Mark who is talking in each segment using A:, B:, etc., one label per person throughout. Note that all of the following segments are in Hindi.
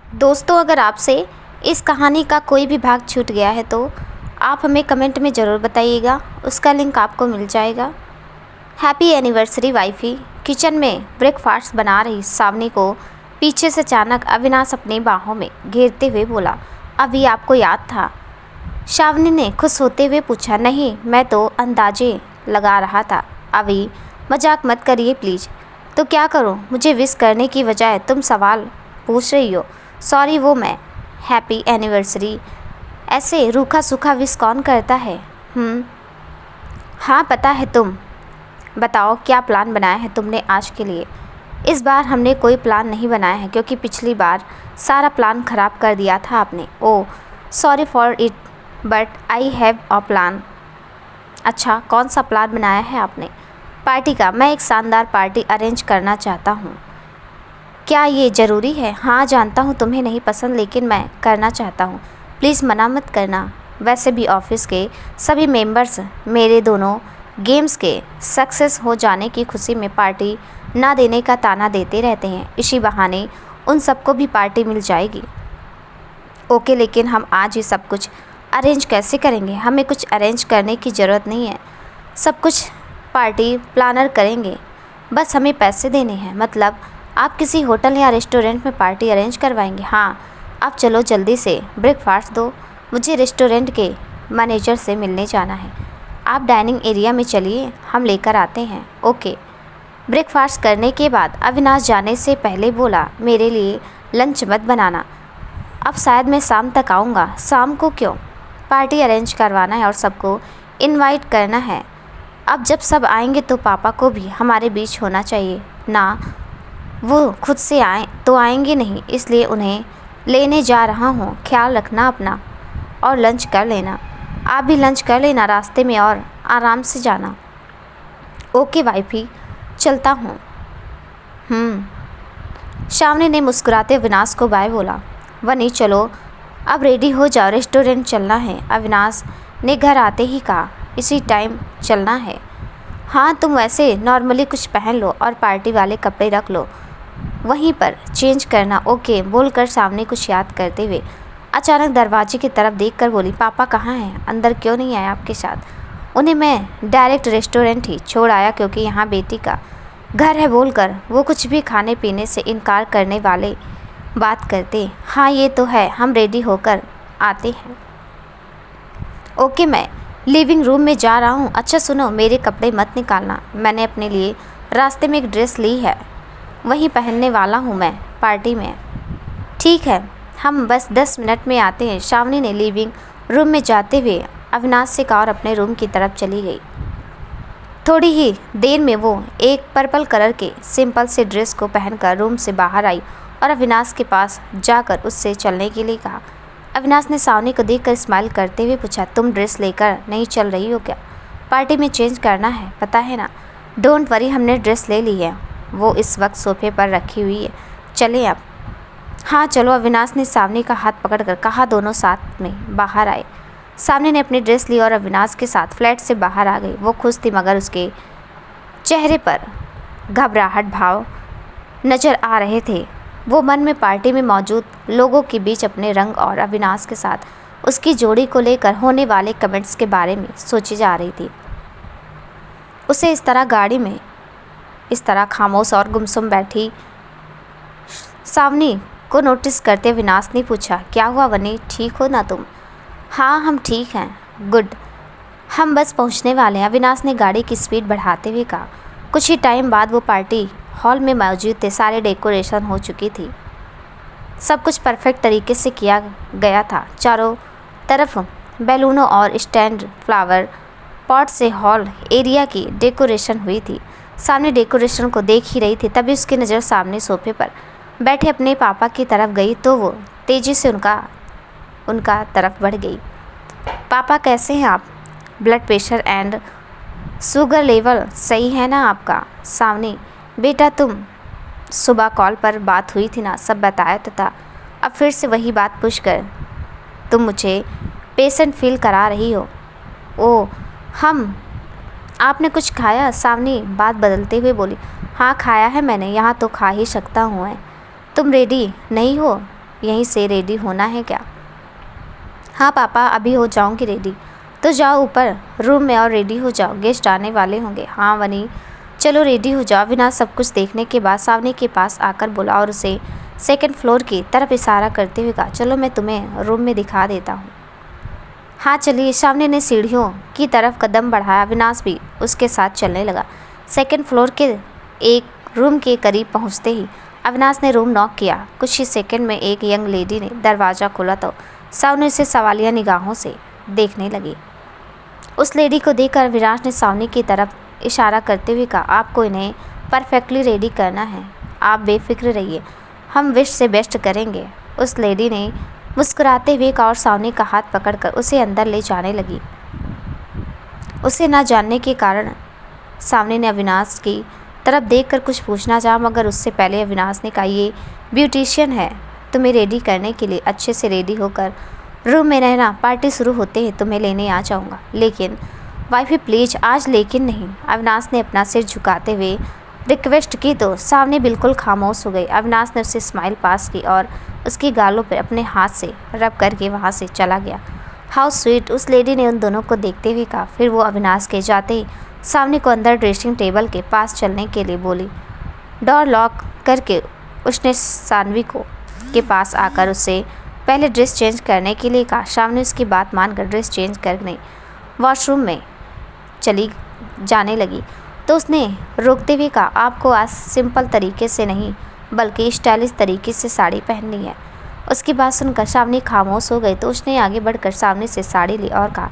A: दोस्तों, अगर आपसे इस कहानी का कोई भी भाग छूट गया है तो आप हमें कमेंट में ज़रूर बताइएगा, उसका लिंक आपको मिल जाएगा। Happy anniversary wifey. किचन में ब्रेकफास्ट बना रही सावनी को पीछे से अचानक अविनाश अपनी बाहों में घेरते हुए बोला, अभी आपको याद था? सावनी ने खुश होते हुए पूछा, नहीं, मैं तो अंदाजे लगा रहा था। अभी मजाक मत करिए प्लीज़। तो क्या करूं? मुझे विश करने की बजाय तुम सवाल पूछ रही हो। सॉरी, वो मैं हैप्पी एनिवर्सरी ऐसे रूखा सूखा विश कौन करता है? हाँ, पता है। तुम बताओ, क्या प्लान बनाया है तुमने आज के लिए? इस बार हमने कोई प्लान नहीं बनाया है क्योंकि पिछली बार सारा प्लान ख़राब कर दिया था आपने। Oh, sorry for it, but I have a plan. अच्छा, कौन सा प्लान बनाया है आपने? पार्टी का। मैं एक शानदार पार्टी अरेंज करना चाहता हूँ। क्या ये ज़रूरी है? हाँ, जानता हूँ तुम्हें नहीं पसंद, लेकिन मैं करना चाहता हूँ। प्लीज़ मना मत करना। वैसे भी ऑफिस के सभी मेंबर्स मेरे दोनों गेम्स के सक्सेस हो जाने की खुशी में पार्टी ना देने का ताना देते रहते हैं। इसी बहाने उन सबको भी पार्टी मिल जाएगी। ओके, लेकिन हम आज ही सब कुछ अरेंज कैसे करेंगे? हमें कुछ अरेंज करने की ज़रूरत नहीं है, सब कुछ पार्टी प्लानर करेंगे। बस हमें पैसे देने हैं। मतलब आप किसी होटल या रेस्टोरेंट में पार्टी अरेंज करवाएंगे? हाँ, अब चलो जल्दी से ब्रेकफास्ट दो, मुझे रेस्टोरेंट के मैनेजर से मिलने जाना है। आप डाइनिंग एरिया में चलिए, हम लेकर आते हैं। ओके। ब्रेकफास्ट करने के बाद अविनाश जाने से पहले बोला, मेरे लिए लंच मत बनाना, अब शायद मैं शाम तक आऊँगा। शाम को क्यों? पार्टी अरेंज करवाना है और सबको इनवाइट करना है। अब जब सब आएंगे तो पापा को भी हमारे बीच होना चाहिए ना। वो खुद से आए तो आएंगे नहीं, इसलिए उन्हें लेने जा रहा हूँ। ख्याल रखना अपना और लंच कर लेना। आप भी लंच कर लेना रास्ते में और आराम से जाना। ओके वाइफी, चलता हूँ। सावनी ने मुस्कुराते अविनाश को बाय बोला। वनी, चलो अब रेडी हो जाओ, रेस्टोरेंट चलना है। अविनाश ने घर आते ही कहा, इसी टाइम चलना है? हाँ, तुम वैसे नॉर्मली कुछ पहन लो और पार्टी वाले कपड़े रख लो, वहीं पर चेंज करना। ओके, बोलकर सामने कुछ याद करते हुए अचानक दरवाजे की तरफ देखकर बोली, पापा कहाँ हैं? अंदर क्यों नहीं आए आपके साथ? उन्हें मैं डायरेक्ट रेस्टोरेंट ही छोड़ आया क्योंकि यहाँ बेटी का घर है बोलकर वो कुछ भी खाने पीने से इनकार करने वाले बात करते। हाँ, ये तो है, हम रेडी होकर आते हैं। ओके, मैं लिविंग रूम में जा रहा हूँ। अच्छा सुनो, मेरे कपड़े मत निकालना, मैंने अपने लिए रास्ते में एक ड्रेस ली है, वही पहनने वाला हूँ मैं पार्टी में। ठीक है, हम बस 10 मिनट में आते हैं। सावनी ने लिविंग रूम में जाते हुए अविनाश से कहा और अपने रूम की तरफ चली गई। थोड़ी ही देर में वो एक पर्पल कलर के सिंपल से ड्रेस को पहनकर रूम से बाहर आई और अविनाश के पास जाकर उससे चलने के लिए कहा। अविनाश ने सावनी को देखकर स्माइल करते हुए पूछा, तुम ड्रेस लेकर नहीं चल रही हो क्या? पार्टी में चेंज करना है, पता है ना। डोंट वरी, हमने ड्रेस ले ली है, वो इस वक्त सोफे पर रखी हुई है। चलें अब? हाँ चलो, अविनाश ने सावनी का हाथ पकड़कर कहा। दोनों साथ में बाहर आए। सावनी ने अपनी ड्रेस ली और अविनाश के साथ फ्लैट से बाहर आ गई। वो खुश थी मगर उसके चेहरे पर घबराहट भाव नज़र आ रहे थे। वो मन में पार्टी में मौजूद लोगों के बीच अपने रंग और अविनाश के साथ उसकी जोड़ी को लेकर होने वाले कमेंट्स के बारे में सोची जा रही थी। उसे इस तरह गाड़ी में इस तरह खामोश और गुमसुम बैठी सावनी को नोटिस करते अविनाश ने पूछा, क्या हुआ वनी, ठीक हो ना तुम? हाँ, हम ठीक हैं। गुड, हम बस पहुंचने वाले हैं, अविनाश ने गाड़ी की स्पीड बढ़ाते हुए कहा। कुछ ही टाइम बाद वो पार्टी हॉल में मौजूद थे। सारे डेकोरेशन हो चुकी थी, सब कुछ परफेक्ट तरीके से किया गया था। चारों तरफ बैलूनों और स्टैंड फ्लावर पॉट से हॉल एरिया की डेकोरेशन हुई थी। सामने डेकोरेशन को देख ही रही थी, तभी उसकी नज़र सामने सोफे पर बैठे अपने पापा की तरफ गई तो वो तेज़ी से उनका तरफ बढ़ गई। पापा कैसे हैं आप? Blood pressure and sugar level सही है ना आपका? सावनी, बेटा तुम सुबह कॉल पर बात हुई थी ना, सब बताया तो था, अब फिर से वही बात पूछकर तुम मुझे पेशेंट फील करा रही हो। ओह, आपने कुछ खाया? सावनी बात बदलते हुए बोली। हाँ खाया है मैंने, यहाँ तो खा ही सकता हूँ मैं। तुम रेडी नहीं हो यहीं से रेडी होना है क्या? हाँ पापा, अभी हो जाऊंगी रेडी। तो जाओ ऊपर रूम में और रेडी हो जाओ, गेस्ट आने वाले होंगे। हाँ वनी, चलो रेडी हो जाओ। अविनाश सब कुछ देखने के बाद सावनी के पास आकर बोला और उसे सेकंड फ्लोर की तरफ इशारा करते हुए कहा, चलो मैं तुम्हें रूम में दिखा देता हूँ। हाँ चलिए। सावनी ने सीढ़ियों की तरफ कदम बढ़ाया, अविनाश भी उसके साथ चलने लगा। सेकंड फ्लोर के एक रूम के करीब पहुँचते ही अविनाश ने रूम नॉक किया। कुछ ही सेकंड में एक यंग लेडी ने दरवाज़ा खोला तो सावनी से सवालिया निगाहों से देखने लगी। उस लेडी को देखकर अविनाश ने सावनी की तरफ इशारा करते हुए कहा, आपको इन्हें परफेक्टली रेडी करना है, आप बेफिक्र रहिए, हम विश से बेस्ट करेंगे। उस लेडी ने मुस्कुराते हुए कहा और सावनी का हाथ पकड़कर उसे अंदर ले जाने लगी। उसे ना जानने के कारण सावनी ने अविनाश की तरफ देखकर कुछ पूछना चाहा, मगर उससे पहले अविनाश ने कहा, ये ब्यूटिशियन है, तुम्हें रेडी करने के लिए अच्छे से रेडी होकर रूम में रहना, पार्टी शुरू होते ही तुम्हें लेने आ जाऊंगा। लेकिन वाइफी प्लीज आज लेकिन नहीं। अविनाश ने अपना सिर झुकाते हुए रिक्वेस्ट की तो सावनी बिल्कुल खामोश हो गई। अविनाश ने उसे स्माइल पास की और उसकी गालों पर अपने हाथ से रब करके वहाँ से चला गया। हाउ स्वीट, उस लेडी ने उन दोनों को देखते हुए कहा। फिर वो अविनाश के जाते ही सावनी को अंदर ड्रेसिंग टेबल के पास चलने के लिए बोली। डोर लॉक करके उसने सानवी को के पास आकर उससे पहले ड्रेस चेंज करने के लिए कहा। सावनी उसकी बात मानकर ड्रेस चेंज करने वॉशरूम में चली जाने लगी तो उसने रोकते हुए कहा, आपको आज सिंपल तरीके से नहीं बल्कि स्टाइलिश तरीके से साड़ी पहननी है। उसकी बात सुनकर सावनी खामोश हो गई तो उसने आगे बढ़कर सावनी से साड़ी ली और कहा,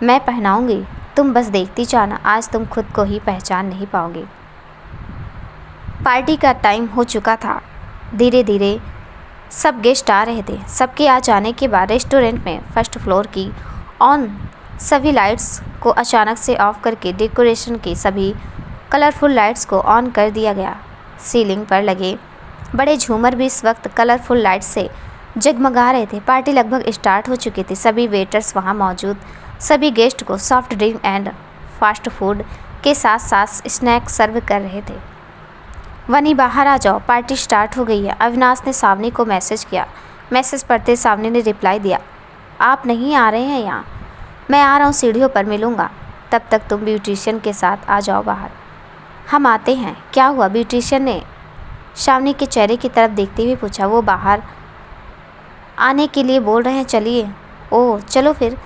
A: मैं पहनाऊंगी, तुम बस देखती जाना, आज तुम खुद को ही पहचान नहीं पाओगी। पार्टी का टाइम हो चुका था। धीरे धीरे सब गेस्ट आ रहे थे। सबके आ जाने के बाद रेस्टोरेंट में फर्स्ट फ्लोर की ऑन सभी लाइट्स को अचानक से ऑफ करके डेकोरेशन की सभी कलरफुल लाइट्स को ऑन कर दिया गया। सीलिंग पर लगे बड़े झूमर भी इस वक्त कलरफुल लाइट्स से जगमगा रहे थे। पार्टी लगभग स्टार्ट हो चुकी थी। सभी वेटर्स वहां मौजूद सभी गेस्ट को soft drink and fast food के साथ साथ स्नैक सर्व कर रहे थे। वनी बाहर आ जाओ, पार्टी स्टार्ट हो गई है। अविनाश ने सावनी को मैसेज किया। मैसेज पढ़ते सावनी ने रिप्लाई दिया, आप नहीं आ रहे हैं यहाँ? मैं आ रहा हूँ, सीढ़ियों पर मिलूँगा, तब तक तुम ब्यूटिशियन के साथ आ जाओ बाहर। हम आते हैं। क्या हुआ? ब्यूटिशियन ने सावनी के चेहरे की तरफ देखते हुए पूछा। वो बाहर आने के लिए बोल रहे हैं, चलिए। ओह चलो फिर।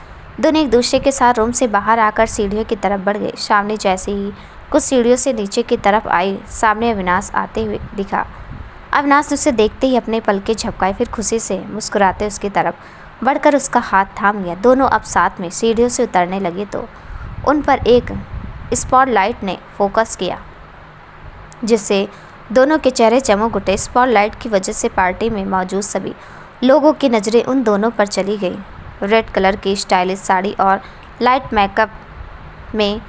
A: दोनों एक दूसरे के साथ रूम से बाहर आकर सीढ़ियों की तरफ बढ़ गए। सावनी जैसे ही कुछ सीढ़ियों से नीचे की तरफ आई, सामने अविनाश आते हुए दिखा। अविनाश ने उसे देखते ही अपने पलके झपकाए, फिर खुशी से मुस्कुराते उसकी तरफ बढ़कर उसका हाथ थाम लिया। दोनों अब साथ में सीढ़ियों से उतरने लगे तो उन पर एक स्पॉटलाइट ने फोकस किया, जिससे दोनों के चेहरे चमक उठे। स्पॉटलाइट की वजह से पार्टी में मौजूद सभी लोगों की नज़रें उन दोनों पर चली गई। रेड कलर की स्टाइलिश साड़ी और लाइट मेकअप में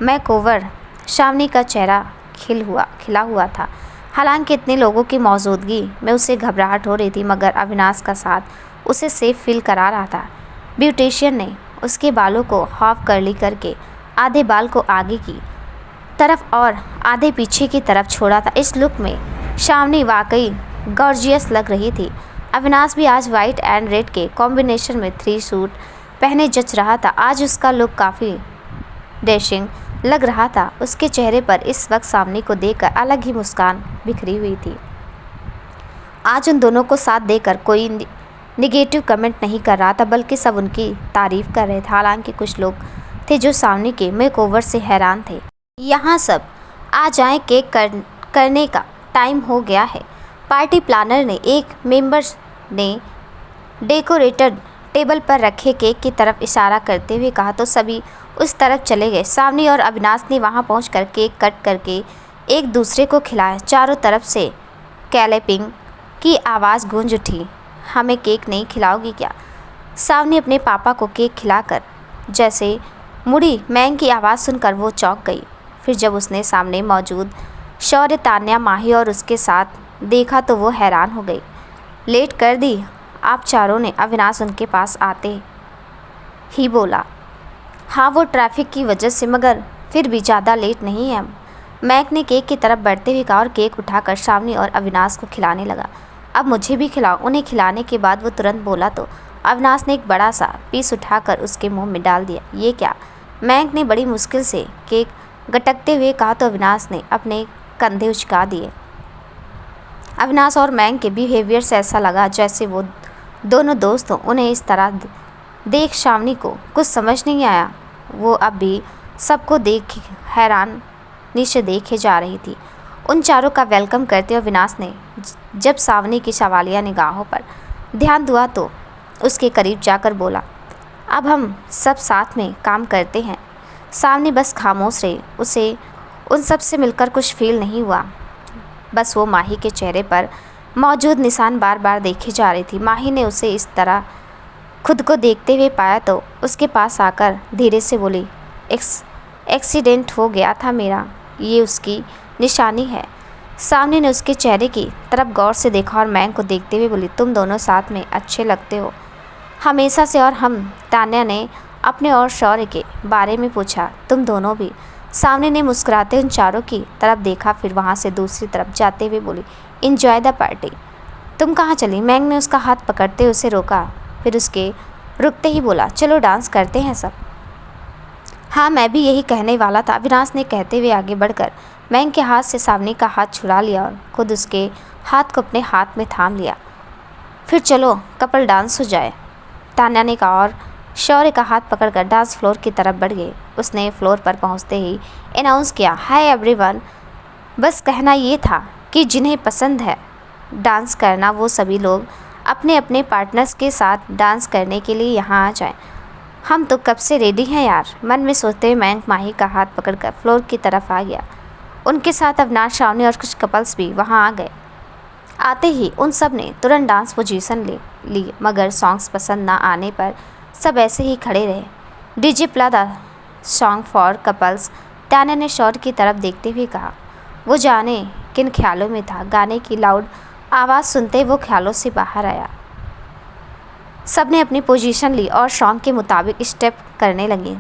A: मैकओवर सावनी का चेहरा खिला हुआ था। हालांकि इतने लोगों की मौजूदगी में उसे घबराहट हो रही थी, मगर अविनाश का साथ उसे सेफ फील करा रहा था। ब्यूटिशियन ने उसके बालों को हाफ कर्ली करके आधे बाल को आगे की तरफ और आधे पीछे की तरफ छोड़ा था। इस लुक में सावनी वाकई गॉर्जियस लग रही थी। अविनाश भी आज वाइट एंड रेड के कॉम्बिनेशन में 3 सूट पहने जच रहा था। आज उसका लुक काफ़ी डैशिंग लग रहा था। उसके चेहरे पर इस वक्त सावनी को देखकर अलग ही मुस्कान बिखरी हुई थी। आज उन दोनों को साथ देकर कोई निगेटिव कमेंट नहीं कर रहा था, बल्कि सब उनकी तारीफ कर रहे थे। हालांकि कुछ लोग थे जो सावनी के मेकओवर से हैरान थे। यहाँ सब आ जाएं, केक करने का टाइम हो गया है। पार्टी प्लानर ने एक मेंबर्स ने डेकोरेटेड टेबल पर रखे केक की तरफ इशारा करते हुए कहा तो सभी उस तरफ चले गए। सावनी और अविनाश ने वहां पहुंचकर केक कट करके एक दूसरे को खिलाया। चारों तरफ से क्लैपिंग की आवाज़ गूंज उठी। हमें केक नहीं खिलाओगी क्या? सावनी अपने पापा को केक खिलाकर जैसे मुड़ी मैंग की आवाज़ सुनकर वो चौंक गई। फिर जब उसने सामने मौजूद शौर्य, तान्या, माही और उसके साथ देखा तो वो हैरान हो गई। लेट कर दी आप चारों ने? अविनाश उनके पास आते ही बोला। हाँ वो ट्रैफिक की वजह से, मगर फिर भी ज़्यादा लेट नहीं है हम। मैक ने केक की तरफ बढ़ते हुए कहा और केक उठाकर सावनी और अविनाश को खिलाने लगा। अब मुझे भी खिलाओ। उन्हें खिलाने के बाद वो तुरंत बोला तो अविनाश ने एक बड़ा सा पीस उठाकर उसके मुंह में डाल दिया। ये क्या? मयंक ने बड़ी मुश्किल से केक गटकते हुए कहा तो अविनाश ने अपने कंधे उचका दिए। अविनाश और मयंक के बिहेवियर से ऐसा लगा जैसे वो दोनों दोस्त हों। उन्हें इस तरह देख शावनी को कुछ समझ नहीं आया। वो अब भी सबको देख हैरानी से देखे जा रही थी। उन चारों का वेलकम करते हुए अविनाश ने जब सावनी की सवालिया निगाहों पर ध्यान दिया तो उसके करीब जाकर बोला, अब हम सब साथ में काम करते हैं। सावनी बस खामोश रही। उसे उन सब से मिलकर कुछ फील नहीं हुआ। बस वो माही के चेहरे पर मौजूद निशान बार बार देखे जा रही थी। माही ने उसे इस तरह खुद को देखते हुए पाया तो उसके पास आकर धीरे से बोली, एक्सीडेंट हो गया था मेरा, ये उसकी निशानी है। सावनी ने उसके चेहरे की तरफ गौर से देखा और मयंक को देखते हुए बोली, तुम दोनों साथ में अच्छे लगते हो हमेशा से। और हम तान्या ने अपने और शौर्य के बारे में पूछा, तुम दोनों भी। सावनी ने मुस्कुराते उन चारों की तरफ देखा, फिर वहाँ से दूसरी तरफ जाते हुए बोली, एंजॉय द पार्टी। तुम कहाँ चली? मयंक ने उसका हाथ पकड़ते उसे रोका, फिर उसके रुकते ही बोला, चलो डांस करते हैं सब। हाँ, मैं भी यही कहने वाला था, अविनाश ने कहते हुए आगे बढ़कर मयंक के हाथ से सावनी का हाथ छुड़ा लिया और खुद उसके हाथ को अपने हाथ में थाम लिया। फिर चलो कपल डांस हो जाए, तान्या ने कहा और शौर्य का हाथ पकड़कर डांस फ्लोर की तरफ बढ़ गए। उसने फ्लोर पर पहुंचते ही अनाउंस किया, हाय एवरीवन। बस कहना ये था कि जिन्हें पसंद है डांस करना वो सभी लोग अपने अपने पार्टनर्स के साथ डांस करने के लिए यहाँ आ जाएं। हम तो कब से रेडी हैं यार, मन में सोचते हुए मयंक माही का हाथ पकड़कर फ्लोर की तरफ आ गया। उनके साथ अविनाश, शावनी और कुछ कपल्स भी वहाँ आ गए। आते ही उन सब ने तुरंत डांस पोजीशन ले ली, मगर सॉन्ग्स पसंद ना आने पर सब ऐसे ही खड़े रहे। डीजे प्ला the song for couples, Tanya ने शौर्य की तरफ देखते हुए कहा। वो जाने किन ख्यालों में था। गाने की लाउड आवाज़ सुनते वो ख्यालों से बाहर आया। सब ने अपनी पोजीशन ली और सॉन्ग के मुताबिक स्टेप करने लगे।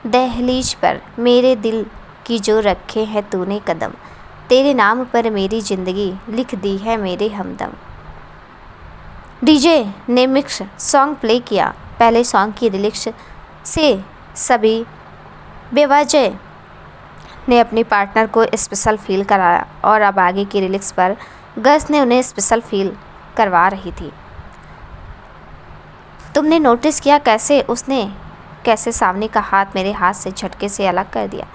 A: दहलीज पर मेरे दिल की जो रखे हैं तूने कदम, तेरे नाम पर मेरी ज़िंदगी लिख दी है मेरे हमदम। डीजे ने मिक्स सॉन्ग प्ले किया। पहले सॉन्ग की लिरिक्स से सभी बेवजह ने अपने पार्टनर को स्पेशल फील कराया और अब आगे की लिरिक्स पर गर्ल्स ने उन्हें स्पेशल फील करवा रही थी। तुमने नोटिस किया कैसे सावनी का हाथ मेरे हाथ से झटके से अलग कर दिया?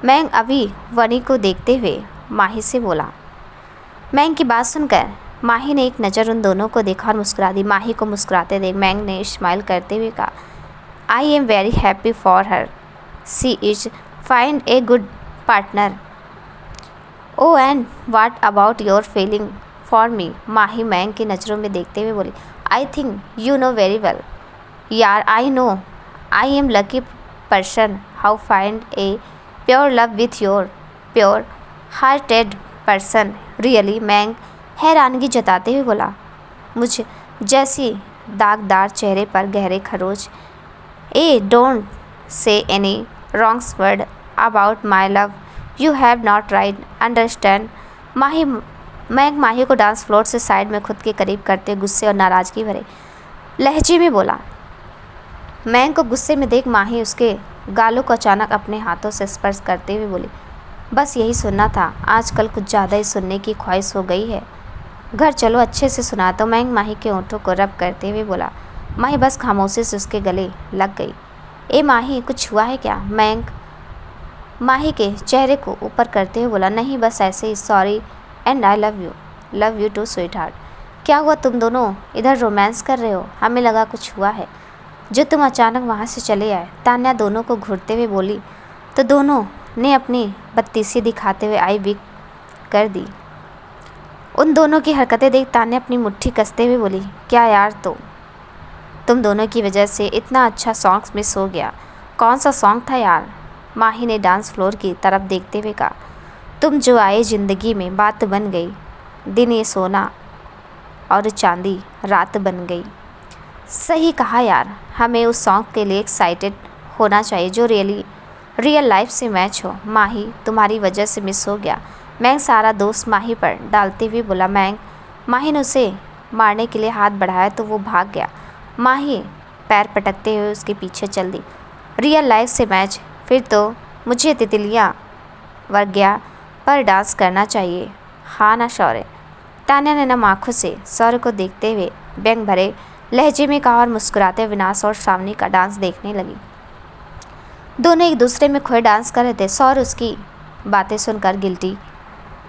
A: मयंक अभी वनी को देखते हुए माही से बोला। मयंक की बात सुनकर माही ने एक नज़र उन दोनों को देखा और मुस्कुरा दी। माही को मुस्कुराते देख मयंक ने स्माइल करते हुए कहा, I am very happy for her, she is find a good partner. Oh and what about your feeling for me? Mahi Mayank की नज़रों में देखते हुए बोली, I think you know very well यार, I know I am lucky person how find a pure love with your pure hearted person really. Mayank हैरानगी जताते हुए बोला, मुझ जैसी दागदार चेहरे पर गहरे खरोच। A don't say any wrongs word about my love, you have not right understand. Mayank Mahi को डांस फ्लोर से साइड में खुद के करीब करते गुस्से और नाराज़गी भरे लहजे में बोला। मयंक को गुस्से में देख माही उसके गालों को अचानक अपने हाथों से स्पर्श करते हुए बोली, बस यही सुनना था, आजकल कुछ ज़्यादा ही सुनने की ख्वाहिश हो गई है। घर चलो अच्छे से सुना। तो मयंक माही के होंठों को रब करते हुए बोला। माही बस खामोशी से उसके गले लग गई। ए माही, कुछ हुआ है क्या? मयंक माही के चेहरे को ऊपर करते हुए बोला, नहीं बस ऐसे ही, sorry and I love you too sweet heart. क्या हुआ, तुम दोनों इधर रोमांस कर रहे हो? हमें लगा कुछ हुआ है जो तुम अचानक वहाँ से चले आए। तान्या दोनों को घूरते हुए बोली तो दोनों ने अपनी बत्तीसी दिखाते हुए आई विक कर दी। उन दोनों की हरकतें देख तान्या अपनी मुट्ठी कसते हुए बोली, क्या यार, तो तुम दोनों की वजह से इतना अच्छा सॉन्ग मिस हो गया। कौन सा सॉन्ग था यार? माही ने डांस फ्लोर की तरफ देखते हुए कहा, तुम जो आए ज़िंदगी में बात बन गई, दिन ये सोना और चांदी रात बन गई। सही कहा यार, हमें उस सॉन्ग के लिए एक्साइटेड होना चाहिए जो रियल लाइफ से मैच हो। माही तुम्हारी वजह से मिस हो गया। मयंक सारा दोस्त माही पर डालते हुए बोला। मयंक माही ने उसे मारने के लिए हाथ बढ़ाया तो वो भाग गया। माही पैर पटकते हुए उसके पीछे चल दी। रियल लाइफ से मैच, फिर तो मुझे तितलियाँ वर्ग्या पर डांस करना चाहिए, हाँ ना शौर्य? तान्या ने नम आँखों से शौर्य को देखते हुए व्यंग भरे लहजे में कहा और मुस्कुराते विनाश और श्रावणी का डांस देखने लगी। दोनों एक दूसरे में खोए डांस कर रहे थे। शौर्य उसकी बातें सुनकर गिल्टी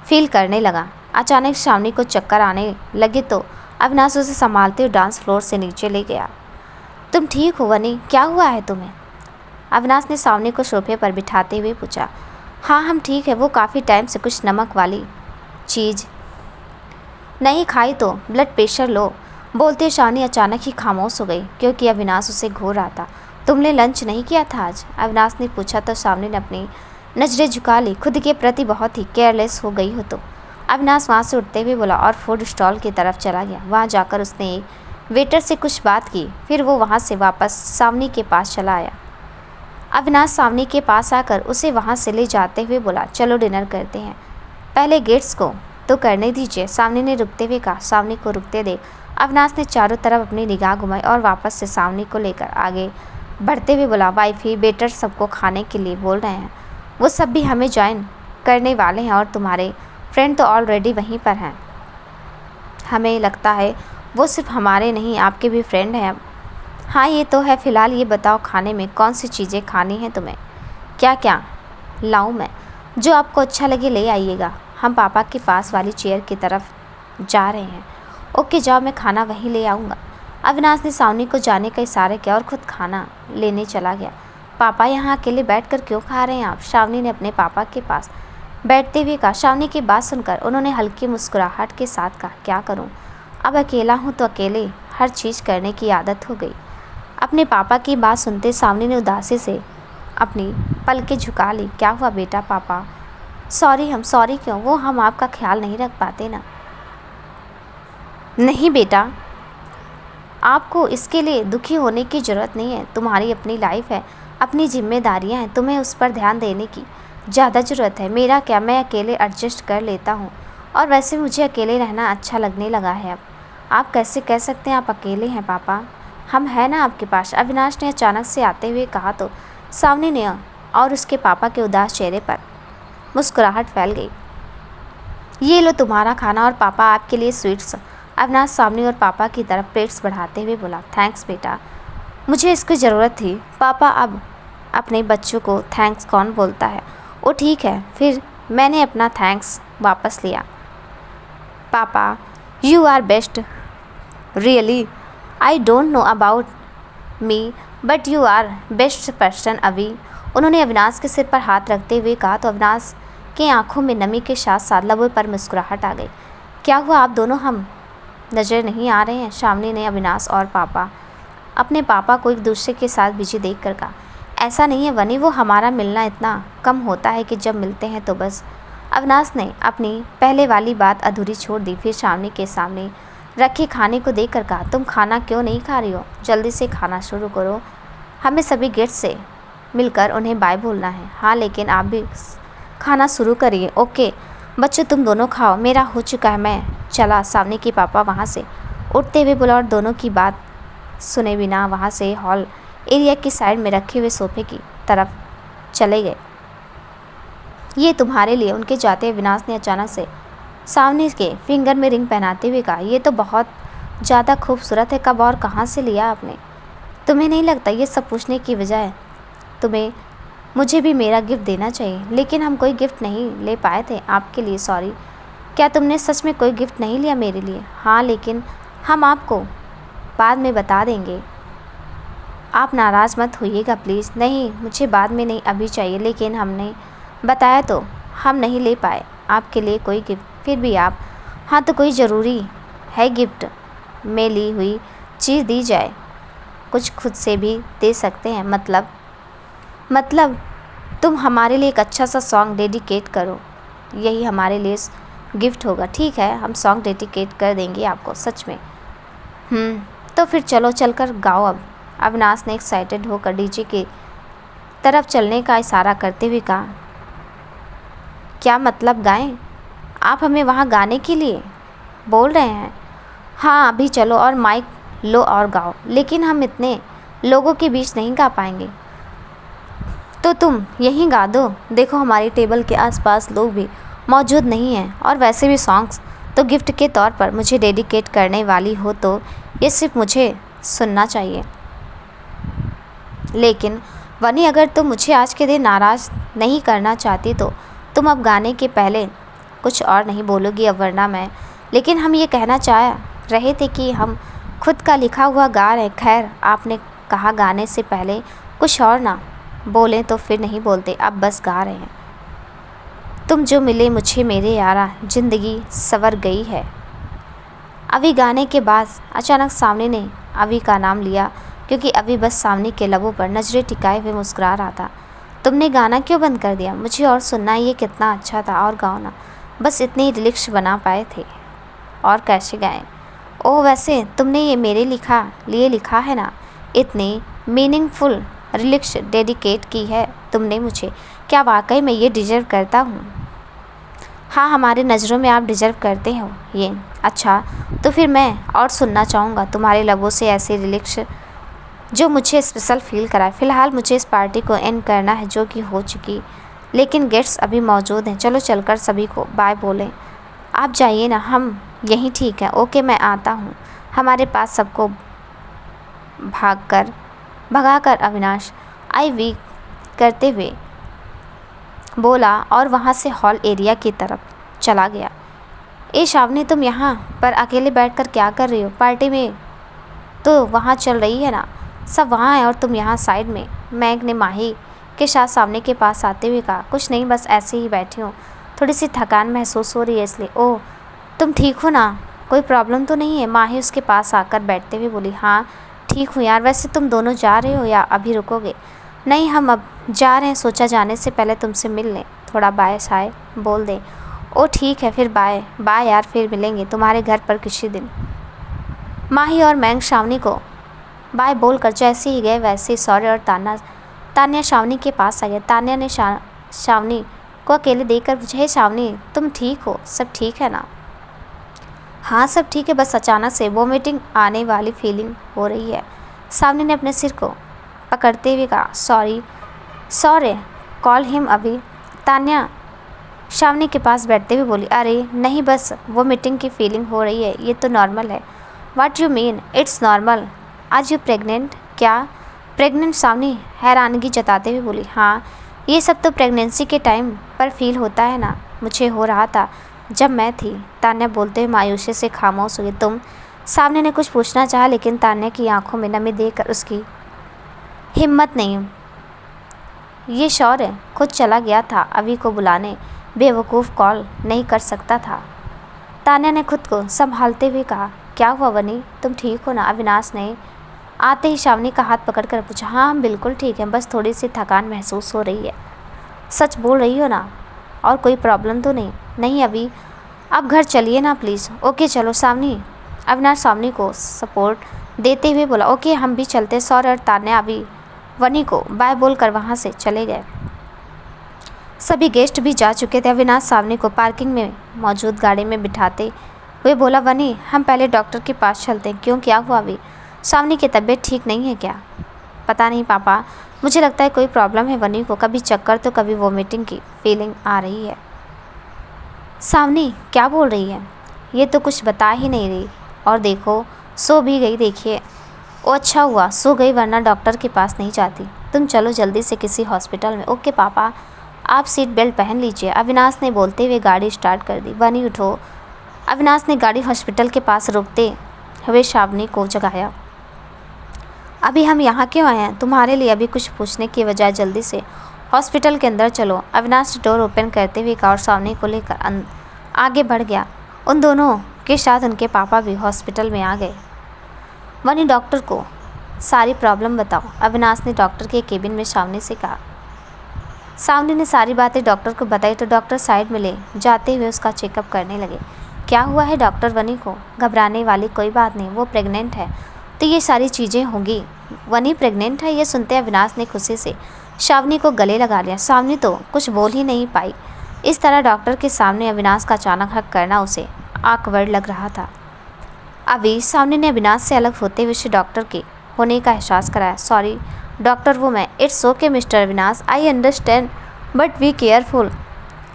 A: फील करने लगा। अचानक श्रावणी को चक्कर आने लगे तो अविनाश उसे संभालते हुए डांस फ्लोर से नीचे ले गया। तुम ठीक हो वनी? क्या हुआ है तुम्हें? अविनाश ने श्रावणी को सोफे पर बिठाते हुए पूछा। हाँ हम ठीक है, वो काफ़ी टाइम से कुछ नमक वाली चीज़ नहीं खाई तो ब्लड प्रेशर लो। बोलते श्रावणी अचानक ही खामोश हो गई क्योंकि अविनाश उसे घूर रहा था। तुमने लंच नहीं किया था आज? अविनाश ने पूछा तो श्रावणी ने अपनी नजरें झुका ली। खुद के प्रति बहुत ही केयरलेस हो गई हो तो? अविनाश वहाँ से उठते हुए बोला और फूड स्टॉल की तरफ चला गया। वहाँ जाकर उसने एक वेटर से कुछ बात की, फिर वो वहाँ से वापस श्रावणी के पास चला आया। अविनाश श्रावणी के पास आकर उसे वहाँ से ले जाते हुए बोला चलो डिनर करते हैं, पहले गेट्स को तो करने दीजिए। श्रावणी ने रुकते हुए कहा। श्रावणी को रुकते देख अविनाश ने चारों तरफ अपनी निगाह घुमाई और वापस से श्रावणी को लेकर आगे बढ़ते हुए बोला वाइफी वेटर सबको खाने के लिए बोल रहे हैं, वो सब भी हमें ज्वाइन करने वाले हैं और तुम्हारे फ्रेंड तो ऑलरेडी वहीं पर हैं। हमें लगता है वो सिर्फ हमारे नहीं आपके भी फ्रेंड हैं। हाँ ये तो है। फ़िलहाल ये बताओ खाने में कौन सी चीज़ें खानी हैं तुम्हें? क्या क्या लाऊं मैं? जो आपको अच्छा लगे ले आइएगा। हम पापा के पास वाली चेयर की तरफ जा रहे हैं। ओके जाओ, मैं खाना वहीं ले आऊँगा। अविनाश ने श्रावणी को जाने का इशारा किया और खुद खाना लेने चला गया। पापा यहाँ अकेले बैठकर क्यों खा रहे हैं आप? श्रावणी ने अपने पापा के पास बैठते हुए कहा। श्रावणी की बात सुनकर उन्होंने हल्की मुस्कुराहट के साथ कहा क्या करूँ, अब अकेला हूँ तो अकेले हर चीज़ करने की आदत हो गई। अपने पापा की बात सुनते श्रावणी ने उदासी से अपनी पलकें झुका ली। क्या हुआ बेटा? पापा सॉरी। हम सॉरी क्यों? वो हम आपका ख्याल नहीं रख पाते ना। नहीं बेटा, आपको इसके लिए दुखी होने की ज़रूरत नहीं है। तुम्हारी अपनी लाइफ है, अपनी जिम्मेदारियां हैं, तुम्हें उस पर ध्यान देने की ज़्यादा ज़रूरत है। मेरा क्या, मैं अकेले एडजस्ट कर लेता हूँ और वैसे मुझे अकेले रहना अच्छा लगने लगा है अब। आप कैसे कह सकते हैं आप अकेले हैं पापा? हम हैं ना आपके पास। अविनाश ने अचानक से आते हुए कहा तो श्रावणी ने और उसके पापा के उदास चेहरे पर मुस्कुराहट फैल गई। ये लो तुम्हारा खाना और पापा आपके लिए स्वीट्स। अविनाश श्रावणी और पापा की तरफ प्लेट्स बढ़ाते हुए बोला थैंक्स बेटा, मुझे इसकी ज़रूरत थी। पापा अब अपने बच्चों को थैंक्स कौन बोलता है? वो ठीक है, फिर मैंने अपना थैंक्स वापस लिया। पापा you are best, really I don't know about me but you are best person अभी। उन्होंने अविनाश के सिर पर हाथ रखते हुए कहा तो अविनाश की आंखों में नमी के साथ साथ लबों पर मुस्कुराहट आ गई। क्या हुआ, आप दोनों हम नज़र नहीं आ रहे हैं? श्रावणी ने अविनाश और अपने पापा को एक दूसरे के साथ बिजी देख कर कहा। ऐसा नहीं है वनी, वो हमारा मिलना इतना कम होता है कि जब मिलते हैं तो बस। अविनाश ने अपनी पहले वाली बात अधूरी छोड़ दी। फिर श्रावणी के सामने रखे खाने को देखकर कहा तुम खाना क्यों नहीं खा रही हो? जल्दी से खाना शुरू करो, हमें सभी गेस्ट से मिलकर उन्हें बाय बोलना है। हाँ लेकिन आप भी खाना शुरू करिए। ओके बच्चों तुम दोनों खाओ, मेरा हो चुका है, मैं चला। श्रावणी के पापा वहाँ से उठते हुए बोला और दोनों की बात सुने बिना वहाँ से हॉल एरिया की साइड में रखे हुए सोफे की तरफ चले गए। ये तुम्हारे लिए। उनके जाते अविनाश ने अचानक से श्रावणी के फिंगर में रिंग पहनाते हुए कहा ये तो बहुत ज़्यादा खूबसूरत है, कब और कहाँ से लिया आपने? तुम्हें नहीं लगता ये सब पूछने की बजाय तुम्हें मुझे भी मेरा गिफ्ट देना चाहिए? लेकिन हम कोई गिफ्ट नहीं ले पाए थे आपके लिए, सॉरी। क्या तुमने सच में कोई गिफ्ट नहीं लिया मेरे लिए? हाँ लेकिन हम आपको बाद में बता देंगे, आप नाराज़ मत होइएगा प्लीज़। नहीं मुझे बाद में नहीं, अभी चाहिए। लेकिन हमने बताया तो हम नहीं ले पाए आपके लिए कोई गिफ्ट, फिर भी आप। हाँ तो कोई ज़रूरी है गिफ्ट में ली हुई चीज़ दी जाए? कुछ खुद से भी दे सकते हैं। मतलब तुम हमारे लिए एक अच्छा सा सॉन्ग डेडिकेट करो, यही हमारे लिए गिफ्ट होगा। ठीक है हम सॉन्ग डेडिकेट कर देंगे आपको, सच में। तो फिर चलो चलकर गाओ अब। अविनाश ने एक्साइटेड होकर डीजे की तरफ चलने का इशारा करते हुए कहा। क्या मतलब गाएं? आप हमें वहाँ गाने के लिए? बोल रहे हैं? हाँ अभी चलो और माइक लो और गाओ, लेकिन हम इतने लोगों के बीच नहीं गा पाएंगे, तो तुम यहीं गा दो। देखो हमारी टेबल के आसपास लोग भी मौजूद नहीं हैं, और वैसे भी सॉन्ग्स तो गिफ्ट के तौर पर मुझे डेडिकेट करने वाली हो तो ये सिर्फ मुझे सुनना चाहिए। लेकिन वनी, अगर तुम मुझे आज के दिन नाराज़ नहीं करना चाहती तो तुम अब गाने के पहले कुछ और नहीं बोलोगी अब, वरना मैं। लेकिन हम ये कहना चाह रहे थे कि हम खुद का लिखा हुआ गा रहे। खैर, आपने कहा गाने से पहले कुछ और ना बोलें तो फिर नहीं बोलते, अब बस गा रहे हैं। तुम जो मिले मुझे मेरे यारा, ज़िंदगी संवर गई है। अभी गाने के बाद अचानक सामने ने अभी का नाम लिया, क्योंकि अभी बस सामने के लबों पर नज़रें टिकाए हुए मुस्कुरा रहा था। तुमने गाना क्यों बंद कर दिया? मुझे और सुनना, ये कितना अच्छा था, और गाओ ना। बस इतने ही लिरिक्स बना पाए थे, और कैसे गाएं? ओह वैसे तुमने ये मेरे लिए लिखा है ना? इतनी मीनिंगफुल लिरिक्स डेडिकेट की है तुमने मुझे। क्या वाकई में ये डिज़र्व करता हूँ? हाँ, हमारे नज़रों में आप डिज़र्व करते हो ये। अच्छा, तो फिर मैं और सुनना चाहूँगा तुम्हारे लबों से ऐसे लिरिक्स जो मुझे स्पेशल फील कराए। फ़िलहाल मुझे इस पार्टी को एंड करना है जो कि हो चुकी, लेकिन गेस्ट्स अभी मौजूद हैं। चलो चलकर सभी को बाय बोलें। आप जाइए ना, हम यहीं ठीक है। ओके, मैं आता हूँ। हमारे पास सबको भगाकर अविनाश आई वी करते हुए बोला और वहाँ से हॉल एरिया की तरफ चला गया। ए शावनी, तुम यहाँ पर अकेले बैठकर क्या कर रही हो? पार्टी में तो वहाँ चल रही है ना, सब वहाँ है और तुम यहाँ साइड में। मैग ने माही के साथ सामने के पास आते हुए कहा। कुछ नहीं, बस ऐसे ही बैठी हूँ, थोड़ी सी थकान महसूस हो रही है इसलिए। ओह, तुम ठीक हो ना? कोई प्रॉब्लम तो नहीं है? माही उसके पास आकर बैठते हुए बोली। हाँ ठीक हूँ यार। वैसे तुम दोनों जा रहे हो या अभी रुकोगे? नहीं, हम अब जा रहे हैं। सोचा जाने से पहले तुमसे मिल लें, थोड़ा बाय साय बोल दें। ओ ठीक है, फिर बाय बाय यार, फिर मिलेंगे तुम्हारे घर पर किसी दिन। माही और मैंग शावनी को बाय बोलकर जैसे ही गए वैसे ही सौर्य और तान्या शावनी के पास आ गया। तान्या ने शावनी को अकेले देखकर पूछा, हे शावनी, तुम ठीक हो? सब ठीक है ना? हाँ सब ठीक है, बस अचानक से वोमिटिंग आने वाली फीलिंग हो रही है। शावनी ने अपने सिर को पकड़ते हुए कहा। सॉरी कॉल हिम अभी। तान्या शावनी के पास बैठते हुए बोली। अरे नहीं, बस वोमिटिंग की फीलिंग हो रही है, ये तो नॉर्मल है। What you mean it's normal? आज यू प्रेग्नेंट? क्या प्रेग्नेंट? शावनी हैरानगी जताते हुए बोली। हाँ, ये सब तो प्रेगनेंसी के टाइम पर फील होता है ना, मुझे हो रहा था जब मैं थी। तान्या बोलते हुए मायूसी से खामोश हुई। तुम? सामने ने कुछ पूछना चाहा, लेकिन तान्या की आंखों में नमी देखकर उसकी हिम्मत नहीं। ये शौर्य खुद चला गया था अभी को बुलाने, बेवकूफ़ कॉल नहीं कर सकता था। तान्या ने खुद को संभालते हुए कहा। क्या हुआ वनी, तुम ठीक हो ना? अविनाश ने आते ही शावनी का हाथ पकड़कर पूछा। हाँ हम बिल्कुल ठीक हैं, बस थोड़ी सी थकान महसूस हो रही है। सच बोल रही हो ना? और कोई प्रॉब्लम तो नहीं? नहीं अभी। अब घर चलिए ना प्लीज़। ओके चलो। शावनी अविनाश शावनी को सपोर्ट देते हुए बोला। ओके हम भी चलते। सौर्य और तान्या अभी वनी को बाय बोलकर वहाँ से चले गए। सभी गेस्ट भी जा चुके थे। अविनाश शावनी को पार्किंग में मौजूद गाड़ी में बिठाते हुए बोला। वनी, हम पहले डॉक्टर के पास चलते हैं। क्यों, क्या हुआ अभी? शावनी की तबीयत ठीक नहीं है क्या? पता नहीं पापा, मुझे लगता है कोई प्रॉब्लम है वनी को, कभी चक्कर तो कभी वोमिटिंग की फीलिंग आ रही है। शावनी क्या बोल रही है? ये तो कुछ बता ही नहीं रही, और देखो सो भी गई। देखिए, ओ अच्छा हुआ सो गई, वरना डॉक्टर के पास नहीं जाती। तुम चलो जल्दी से किसी हॉस्पिटल में। ओके पापा, आप सीट बेल्ट पहन लीजिए। अविनाश ने बोलते हुए गाड़ी स्टार्ट कर दी। वनी उठो। अविनाश ने गाड़ी हॉस्पिटल के पास रोकते हुए शावनी को जगाया। अभी हम यहाँ क्यों आए हैं? तुम्हारे लिए अभी कुछ पूछने की बजाय जल्दी से हॉस्पिटल के अंदर चलो। अविनाश डोर ओपन करते हुए कहा और शावनी को लेकर आगे बढ़ गया। उन दोनों के साथ उनके पापा भी हॉस्पिटल में आ गए। वनी, डॉक्टर को सारी प्रॉब्लम बताओ। अविनाश ने डॉक्टर के केबिन में शावनी से कहा। शावनी ने सारी बातें डॉक्टर को बताई तो डॉक्टर साइड में ले जाते हुए उसका चेकअप करने लगे। क्या हुआ है डॉक्टर? वनी को घबराने वाली कोई बात नहीं, वो प्रेग्नेंट है तो ये सारी चीज़ें होंगी। वनी प्रेग्नेंट है? ये सुनते अविनाश ने खुशी से शावनी को गले लगा लिया। शावनी तो कुछ बोल ही नहीं पाई। इस तरह डॉक्टर के सामने अविनाश का अचानक हक करना उसे ऑकवर्ड लग रहा था। अभी सामने ने अविनाश से अलग होते हुए उसे डॉक्टर के होने का एहसास कराया। सॉरी डॉक्टर, वो मैं। It's okay mister Avinash, I understand but be careful.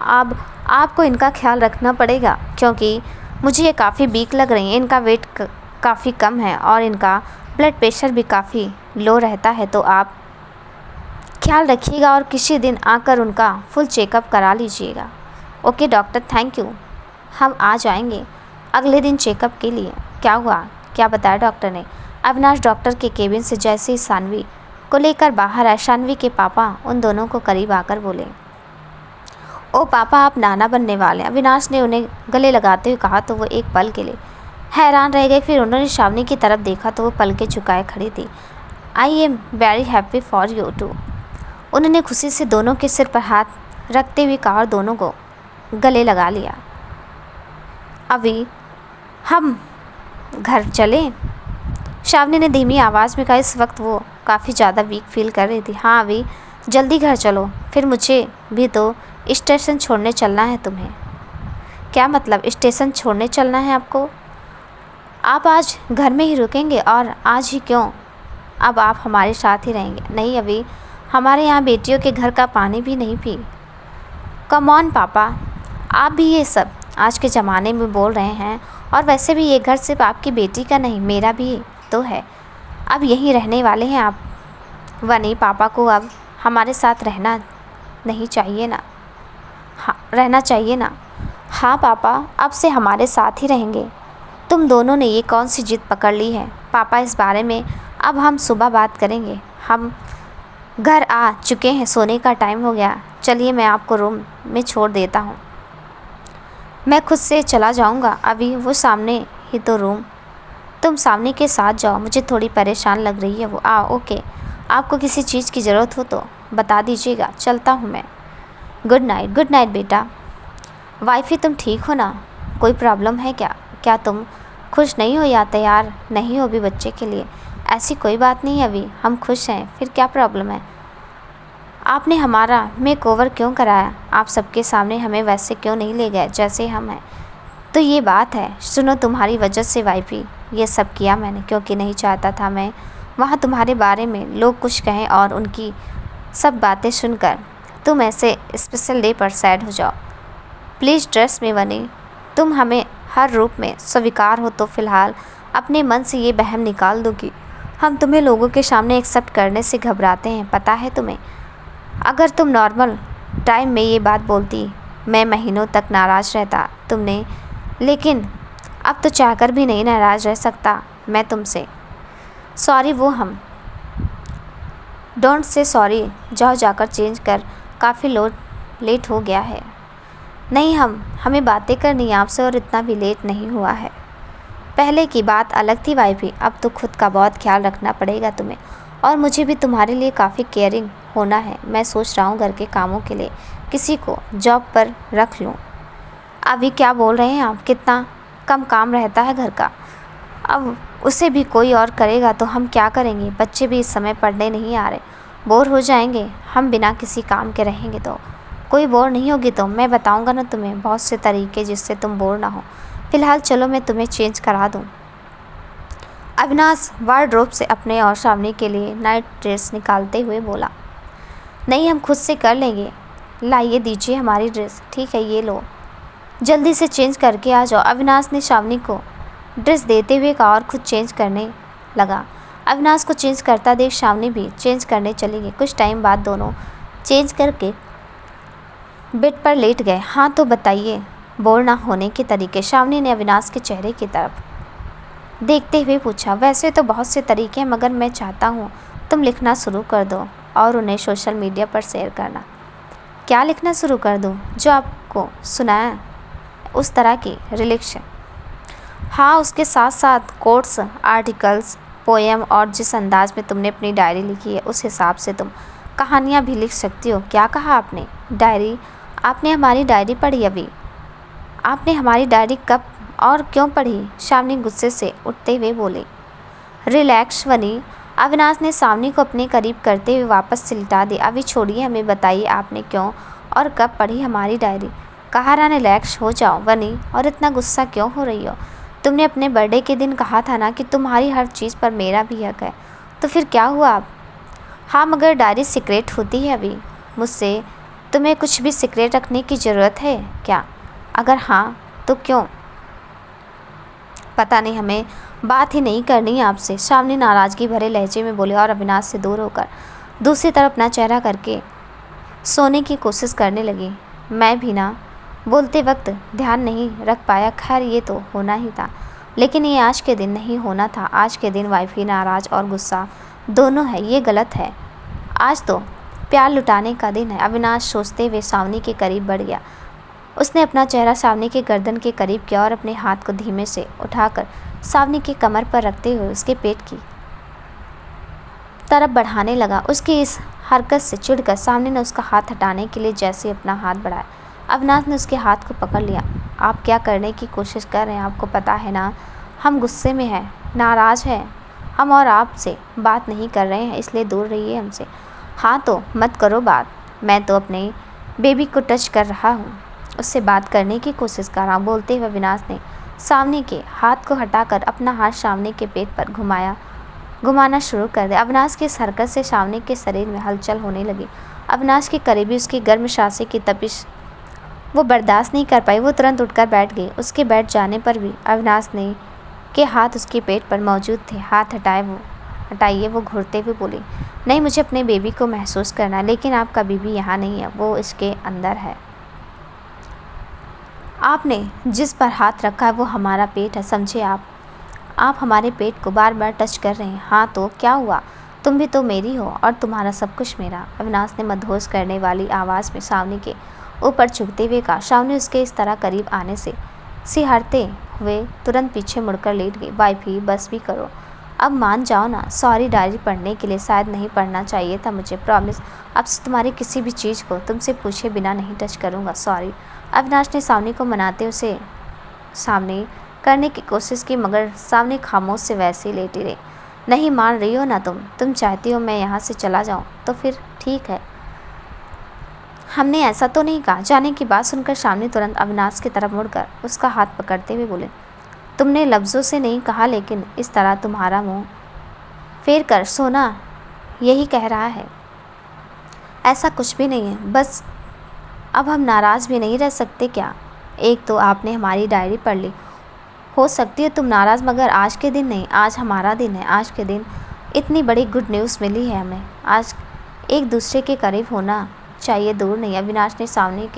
A: अब आपको इनका ख्याल रखना पड़ेगा क्योंकि मुझे ये काफ़ी वीक लग रही हैं। इनका वेट काफ़ी कम है और इनका ब्लड प्रेशर भी काफ़ी लो रहता है, तो आप ख्याल रखिएगा और किसी दिन आकर उनका फुल चेकअप करा लीजिएगा। Okay doctor, thank you. हम आ जाएंगे अगले दिन चेकअप के लिए। क्या हुआ, क्या बताया डॉक्टर ने? अविनाश डॉक्टर के केबिन से जैसे ही शान्वी को लेकर बाहर आए, शान्वी के पापा उन दोनों को करीब आकर बोले, ओ पापा, आप नाना बनने वाले हैं। अविनाश ने उन्हें गले लगाते हुए कहा तो वो एक पल के लिए हैरान रह गए। फिर उन्होंने शावनी की तरफ देखा तो वो पलके झुकाए खड़ी थी। I am very happy for you too. उन्होंने खुशी से दोनों के सिर पर हाथ रखते हुए कहा और दोनों को गले लगा लिया। अभी हम घर चलें? शावनी ने धीमी आवाज़ में कहा। इस वक्त वो काफ़ी ज़्यादा वीक फील कर रही थी। हाँ अभी जल्दी घर चलो, फिर मुझे भी तो स्टेशन छोड़ने चलना है तुम्हें। क्या मतलब स्टेशन छोड़ने चलना है आपको? आप आज घर में ही रुकेंगे? और आज ही क्यों? अब आप हमारे साथ ही रहेंगे? नहीं, अभी हमारे यहाँ बेटियों के घर का पानी भी नहीं पी। कम ऑन पापा, आप भी ये सब आज के ज़माने में बोल रहे हैं। और वैसे भी ये घर सिर्फ आपकी बेटी का नहीं, मेरा भी तो है। अब यहीं रहने वाले हैं आप। वनी पापा को अब हमारे साथ रहना नहीं चाहिए ना? हाँ, रहना चाहिए ना? हाँ पापा, अब से हमारे साथ ही रहेंगे। तुम दोनों ने ये कौन सी जिद पकड़ ली है? पापा, इस बारे में अब हम सुबह बात करेंगे। हम घर आ चुके हैं, सोने का टाइम हो गया। चलिए मैं आपको रूम में छोड़ देता हूँ। मैं खुद से चला जाऊँगा। अभी वो सामने ही तो रूम। तुम सामने के साथ जाओ, मुझे थोड़ी परेशान लग रही है वो। ओके, आपको किसी चीज़ की ज़रूरत हो तो बता दीजिएगा, चलता हूँ मैं। गुड नाइट बेटा। वाइफी, तुम ठीक हो ना? कोई प्रॉब्लम है क्या? क्या तुम खुश नहीं हो या तैयार नहीं हो अभी बच्चे के लिए? ऐसी कोई बात नहीं है, अभी हम खुश हैं। फिर क्या प्रॉब्लम है? आपने हमारा मेकओवर क्यों कराया? आप सबके सामने हमें वैसे क्यों नहीं ले गए जैसे हम हैं? तो ये बात है। सुनो, तुम्हारी वजह से वाइफी ये सब किया मैंने, क्योंकि नहीं चाहता था मैं वहाँ तुम्हारे बारे में लोग कुछ कहें और उनकी सब बातें सुनकर तुम ऐसे स्पेशल डे पर सैड हो जाओ। प्लीज़ ट्रस्ट मी वनी, तुम हमें हर रूप में स्वीकार हो तो फ़िलहाल अपने मन से ये वहम निकाल दो कि हम तुम्हें लोगों के सामने एक्सेप्ट करने से घबराते हैं। पता है तुम्हें, अगर तुम नॉर्मल टाइम में ये बात बोलती, मैं महीनों तक नाराज़ रहता तुमने, लेकिन अब तो चाहकर भी नहीं नाराज़ रह सकता मैं तुमसे। सॉरी, वो हम डोंट से सॉरी। जाओ जाकर चेंज कर, काफ़ी लेट हो गया है। नहीं, हमें बातें करनी है आपसे और इतना भी लेट नहीं हुआ है। पहले की बात अलग थी वाइफी, अब तो खुद का बहुत ख्याल रखना पड़ेगा तुम्हें और मुझे भी तुम्हारे लिए काफ़ी केयरिंग होना है। मैं सोच रहा हूँ घर के कामों के लिए किसी को जॉब पर रख लूँ। अभी क्या बोल रहे हैं आप? कितना कम काम रहता है घर का, अब उसे भी कोई और करेगा तो हम क्या करेंगे? बच्चे भी इस समय पढ़ने नहीं आ रहे, बोर हो जाएंगे। हम बिना किसी काम के रहेंगे तो कोई बोर नहीं होगी। तो मैं बताऊंगा ना तुम्हें बहुत से तरीके जिससे तुम बोर ना हो। फ़िलहाल चलो मैं तुम्हें चेंज करा दूँ। अविनाश वार्डरोब से अपने और सामने के लिए नाइट ड्रेस निकालते हुए बोला। नहीं, हम खुद से कर लेंगे। लाइए, दीजिए हमारी ड्रेस। ठीक है, ये लो, जल्दी से चेंज करके आ जाओ। अविनाश ने शावनी को ड्रेस देते हुए कहा और खुद चेंज करने लगा। अविनाश को चेंज करता देख शावनी भी चेंज करने चली गई। कुछ टाइम बाद दोनों चेंज करके बेड पर लेट गए। हाँ तो बताइए बोर ना होने के तरीके, शावनी ने अविनाश के चेहरे की तरफ देखते हुए पूछा। वैसे तो बहुत से तरीके हैं, मगर मैं चाहता हूँ तुम लिखना शुरू कर दो और उन्हें सोशल मीडिया पर शेयर करना। क्या लिखना शुरू कर दूँ? जो आपको सुनाया उस तरह की रिलेक्शन। हाँ, उसके साथ साथ कोट्स, आर्टिकल्स, पोएम और जिस अंदाज में तुमने अपनी डायरी लिखी है उस हिसाब से तुम कहानियाँ भी लिख सकती हो। क्या कहा आपने? डायरी? आपने हमारी डायरी पढ़ी? अभी आपने हमारी डायरी कब और क्यों पढ़ी? शावनी गुस्से से उठते हुए बोली। रिलैक्स वनी, अविनाश ने शावनी को अपने करीब करते हुए वापस से लिटा दी। अभी छोड़िए, हमें बताइए आपने क्यों और कब पढ़ी हमारी डायरी? कहा ना रिलैक्स हो जाओ बनी, और इतना गुस्सा क्यों हो रही हो? तुमने अपने बर्थडे के दिन कहा था ना कि तुम्हारी हर चीज़ पर मेरा भी हक है, तो फिर क्या हुआ अब? हाँ, मगर डायरी सीक्रेट होती है अभी। मुझसे तुम्हें कुछ भी सीक्रेट रखने की ज़रूरत है क्या? अगर हाँ तो क्यों? पता नहीं, हमें बात ही नहीं करनी है आपसे, श्रावणी नाराज़गी भरे लहजे में बोले और अविनाश से दूर होकर दूसरी तरफ अपना चेहरा करके सोने की कोशिश करने लगी। मैं भी ना बोलते वक्त ध्यान नहीं रख पाया। खैर ये तो होना ही था, लेकिन ये आज के दिन नहीं होना था। आज के दिन वाइफ ही नाराज़ और गुस्सा दोनों है, ये गलत है। आज तो प्यार लुटाने का दिन है। अविनाश सोचते हुए श्रावणी के करीब बढ़ गया। उसने अपना चेहरा श्रावणी के गर्दन के करीब किया और अपने हाथ को धीमे से उठाकर श्रावणी की कमर पर रखते हुए उसके पेट की तरफ बढ़ाने लगा। उसकी इस हरकत से चिढ़कर श्रावणी ने उसका हाथ हटाने के लिए जैसे अपना हाथ बढ़ाया, अविनाश ने उसके हाथ को पकड़ लिया। आप क्या करने की कोशिश कर रहे हैं? आपको पता है ना हम गुस्से में हैं, नाराज़ हैं हम, और आपसे बात नहीं कर रहे हैं, इसलिए दूर रहिए हमसे। हाँ तो मत करो बात, मैं तो अपने बेबी को टच कर रहा हूँ, उससे बात करने की कोशिश कर रहा हूँ। बोलते हुए अविनाश ने श्रावणी के हाथ को हटाकर अपना हाथ श्रावणी के पेट पर घुमाना शुरू कर दिया। अविनाश की इस हरकत से श्रावणी के शरीर में हलचल होने लगी। अविनाश के करीबी उसकी गर्म सांसें की तपिश वो बर्दाश्त नहीं कर पाई। वो तुरंत उठकर बैठ गई। उसके बैठ जाने पर भी अविनाश ने के हाथ उसके पेट पर मौजूद थे। हाथ हटाइए, वो घूरते हुए बोली। नहीं, मुझे अपने बेबी को महसूस करना है, लेकिन आपका बेबी यहाँ नहीं है, वो इसके अंदर है। आपने जिस पर हाथ रखा है वो हमारा पेट है, समझे आप हमारे पेट को बार बार टच कर रहे हैं। हाँ तो क्या हुआ? तुम भी तो मेरी हो और तुम्हारा सब कुछ मेरा। अविनाश ने मदहोश करने वाली आवाज़ में श्रावणी के ऊपर झुकते हुए कहा। श्रावणी उसके इस तरह करीब आने से सिहरते हुए तुरंत पीछे मुड़कर लेट गई। वाइफ ही बस भी करो, अब मान जाओ ना। सॉरी, डायरी पढ़ने के लिए शायद नहीं पढ़ना चाहिए था मुझे, प्रॉमिस अब से तुम्हारी किसी भी चीज़ को तुमसे पूछे बिना नहीं टच करूँगा, सॉरी। अविनाश ने श्रावणी को मनाते उसे सामने करने की कोशिश की, मगर सामने खामोश से वैसे ही लेटी रही। नहीं मान रही हो ना तुम चाहती हो मैं यहाँ से चला जाऊँ, तो फिर ठीक है, हमने ऐसा तो नहीं कहा। जाने की बात सुनकर श्रावणी तुरंत अविनाश की तरफ मुड़कर उसका हाथ पकड़ते हुए बोले, तुमने लफ्ज़ों से नहीं कहा, लेकिन इस तरह तुम्हारा मुंह फेर कर सोना यही कह रहा है। ऐसा कुछ भी नहीं है, बस अब हम नाराज़ भी नहीं रह सकते क्या? एक तो आपने हमारी डायरी पढ़ ली, हो सकती है तुम नाराज़, मगर आज के दिन नहीं, आज हमारा दिन है। आज के दिन इतनी बड़ी गुड न्यूज़ मिली है हमें, आज एक दूसरे के करीब होना चाहिए, दूर नहीं। अविनाश ने श्रावणी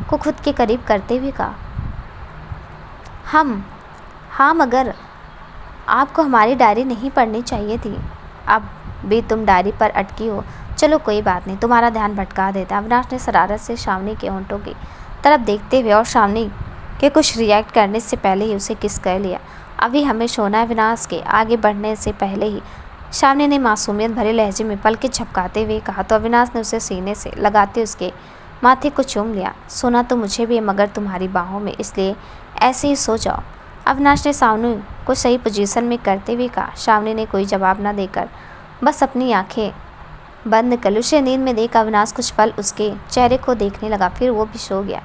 A: को खुद के करीब करते हुए कहा। हाँ, मगर आपको हमारी डायरी नहीं पढ़नी चाहिए थी, अब भी तुम डायरी पर अटकी हो। चलो कोई बात नहीं, तुम्हारा ध्यान भटका देता। अविनाश ने शरारत से श्रावणी के होंठों की तरफ देखते हुए और श्रावणी के कुछ रिएक्ट करने से पहले ही उसे किस कर लिया। अभी हमें सोना है। अविनाश के आगे बढ़ने से पहले ही श्रावणी ने मासूमियत भरे लहजे में पलकें झपकाते हुए कहा, तो अविनाश ने उसे सीने से लगाते उसके माथे को चूम लिया। सोना तो मुझे भी है, मगर तुम्हारी बाहों में, इसलिए ऐसे ही सो जाओ। अविनाश ने श्रावणी को सही पोजीशन में करते हुए कहा। श्रावणी ने कोई जवाब न देकर बस अपनी आंखें बंद कर ली। उसे नींद में देख अविनाश कुछ पल उसके चेहरे को देखने लगा, फिर वो भी सो गया।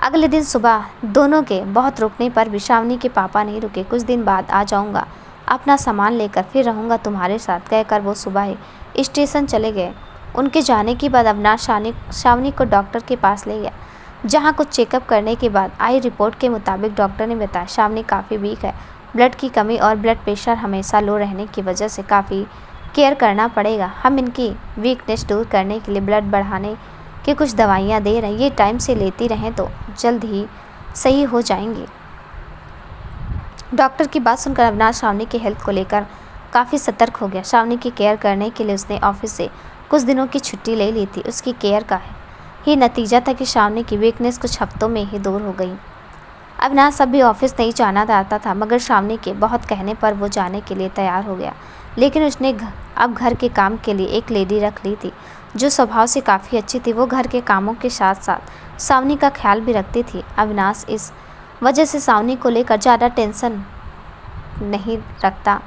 A: अगले दिन सुबह दोनों के बहुत रुकने पर भी श्रावणी के पापा नहीं रुके। कुछ दिन बाद आ जाऊंगा, अपना सामान लेकर फिर रहूंगा तुम्हारे साथ, कहकर वो सुबह ही स्टेशन चले गए। उनके जाने के बाद अविनाश श्रावणी को डॉक्टर के पास ले गया, जहां कुछ चेकअप करने के बाद आई रिपोर्ट के मुताबिक डॉक्टर ने बताया श्रावणी काफ़ी वीक है। ब्लड की कमी और ब्लड प्रेशर हमेशा लो रहने की वजह से काफ़ी केयर करना पड़ेगा। हम इनकी वीकनेस दूर करने के लिए ब्लड बढ़ाने की कुछ दवाइयाँ दे रहे हैं, ये टाइम से लेती रहें तो जल्द ही सही हो जाएंगी। डॉक्टर की बात सुनकर अविनाश श्रावणी की हेल्थ को लेकर काफ़ी सतर्क हो गया। श्रावणी की केयर करने के लिए उसने ऑफिस से कुछ दिनों की छुट्टी ले ली थी। उसकी केयर का ही नतीजा था कि श्रावणी की वीकनेस कुछ हफ्तों में ही दूर हो गई। अविनाश अभी ऑफिस नहीं जाना चाहता था, मगर श्रावणी के बहुत कहने पर वो जाने के लिए तैयार हो गया। लेकिन उसने अब घर के काम के लिए एक लेडी रख ली थी, जो स्वभाव से काफ़ी अच्छी थी। वो घर के कामों के साथ साथ श्रावणी का ख्याल भी रखती थी। अविनाश इस वजह से श्रावणी को लेकर ज़्यादा टेंशन नहीं रखता।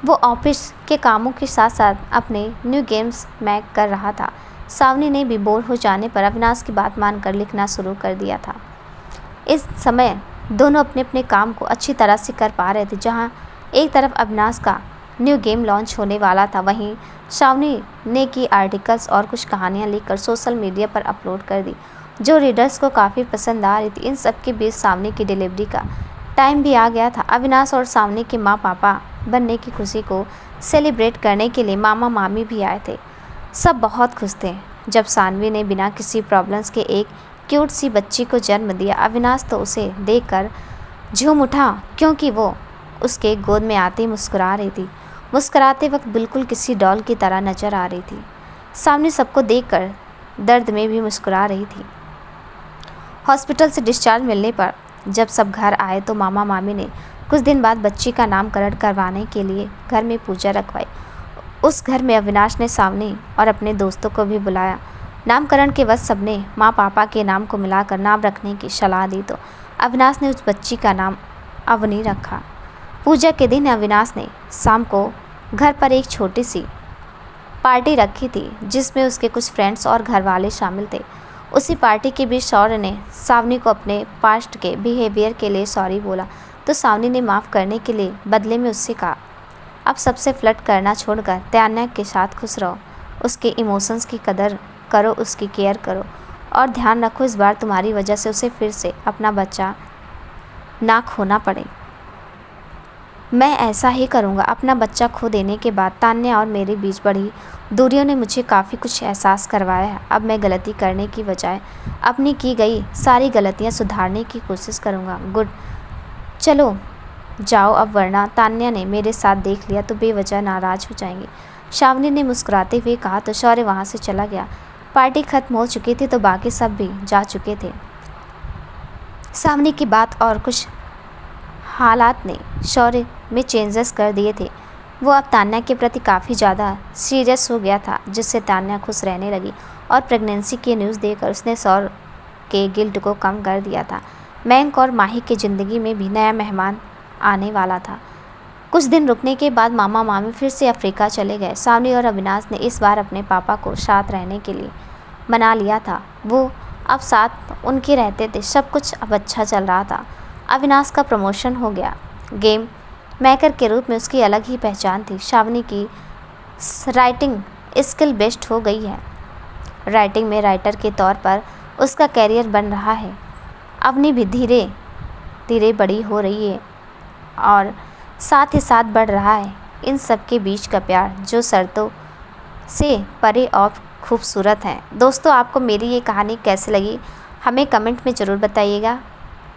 A: वो ऑफिस के कामों के साथ साथ अपने न्यू गेम्स में कर रहा था। सावनी ने भी बोर हो जाने पर अविनाश की बात मानकर लिखना शुरू कर दिया था। इस समय दोनों अपने अपने काम को अच्छी तरह से कर पा रहे थे। जहाँ एक तरफ अविनाश का न्यू गेम लॉन्च होने वाला था, वहीं सावनी ने की आर्टिकल्स और कुछ कहानियाँ लिखकर सोशल मीडिया पर अपलोड कर दी, जो रीडर्स को काफ़ी पसंद आ रही थी। इन सब के बीच सावनी की डिलीवरी का टाइम भी आ गया था। अविनाश और सावनी के माँ पापा बनने की खुशी को सेलिब्रेट करने के लिए मामा मामी भी आए थे। सब बहुत खुश थे। जब सानवी ने बिना किसी प्रॉब्लम्स के एक क्यूट सी बच्ची को जन्म दिया, अविनाश तो उसे देखकर झूम उठा, क्योंकि वो उसके गोद में आते ही मुस्कुरा रही थी। मुस्कुराते वक्त बिल्कुल किसी डॉल की तरह नजर आ रही थी। सामने सबको देखकर दर्द में भी मुस्कुरा रही थी। हॉस्पिटल से डिस्चार्ज मिलने पर जब सब घर आए तो मामा मामी ने कुछ दिन बाद बच्ची का नामकरण करवाने के लिए घर में पूजा रखवाई। उस घर में अविनाश ने सावनी और अपने दोस्तों को भी बुलाया। नामकरण के वक्त सबने माँ पापा के नाम को मिलाकर नाम रखने की सलाह दी तो अविनाश ने उस बच्ची का नाम अवनी रखा। पूजा के दिन अविनाश ने शाम को घर पर एक छोटी सी पार्टी रखी थी, जिसमें उसके कुछ फ्रेंड्स और घर वाले शामिल थे। उसी पार्टी के बीच शौर्य ने सावनी को अपने पास्ट के बिहेवियर के लिए सॉरी बोला, तो सावनी ने माफ़ करने के लिए बदले में उससे कहा, अब सबसे फ्लर्ट करना छोड़कर तान्या के साथ खुश रहो, उसके इमोशंस की कदर करो, उसकी केयर करो और ध्यान रखो इस बार तुम्हारी वजह से उसे फिर से अपना बच्चा ना खोना पड़े। मैं ऐसा ही करूँगा। अपना बच्चा खो देने के बाद तान्या और मेरे बीच बढ़ी दूरियों ने मुझे काफ़ी कुछ एहसास करवाया है। अब मैं गलती करने की बजाय अपनी की गई सारी गलतियाँ सुधारने की कोशिश करूँगा। गुड, चलो जाओ अब, वरना तान्या ने मेरे साथ देख लिया तो बेवजह नाराज़ हो जाएंगे। सावनी ने मुस्कुराते हुए कहा तो शौर्य वहाँ से चला गया। पार्टी खत्म हो चुकी थी तो बाकी सब भी जा चुके थे। सावनी की बात और कुछ हालात ने शौर्य में चेंजेस कर दिए थे। वो अब तान्या के प्रति काफ़ी ज़्यादा सीरियस हो गया था, जिससे तान्या खुश रहने लगी और प्रेगनेंसी की न्यूज़ देकर उसने शौर्य के गिल्ट को कम कर दिया था। मैंक और माही की ज़िंदगी में भी नया मेहमान आने वाला था। कुछ दिन रुकने के बाद मामा मामी फिर से अफ्रीका चले गए। सावनी और अविनाश ने इस बार अपने पापा को साथ रहने के लिए मना लिया था। वो अब साथ उनके रहते थे। सब कुछ अब अच्छा चल रहा था। अविनाश का प्रमोशन हो गया। गेम मेकर के रूप में उसकी अलग ही पहचान थी। सावनी की राइटिंग स्किल बेस्ट हो गई है। राइटिंग में राइटर के तौर पर उसका कैरियर बन रहा है। अवनी भी धीरे धीरे बड़ी हो रही है और साथ ही साथ बढ़ रहा है। इन सब के बीच का प्यार जो शर्तों से परे और खूबसूरत है। दोस्तों, आपको मेरी ये कहानी कैसी लगी हमें कमेंट में ज़रूर बताइएगा।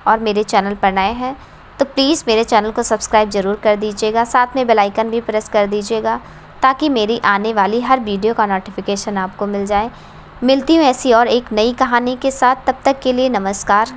A: और मेरे चैनल पर नए हैं तो प्लीज़ मेरे चैनल को सब्सक्राइब ज़रूर कर दीजिएगा। साथ में बेल आइकन भी प्रेस कर दीजिएगा ताकि मेरी आने वाली हर वीडियो का नोटिफिकेशन आपको मिल जाए। मिलती हूँ ऐसी और एक नई कहानी के साथ। तब तक के लिए नमस्कार।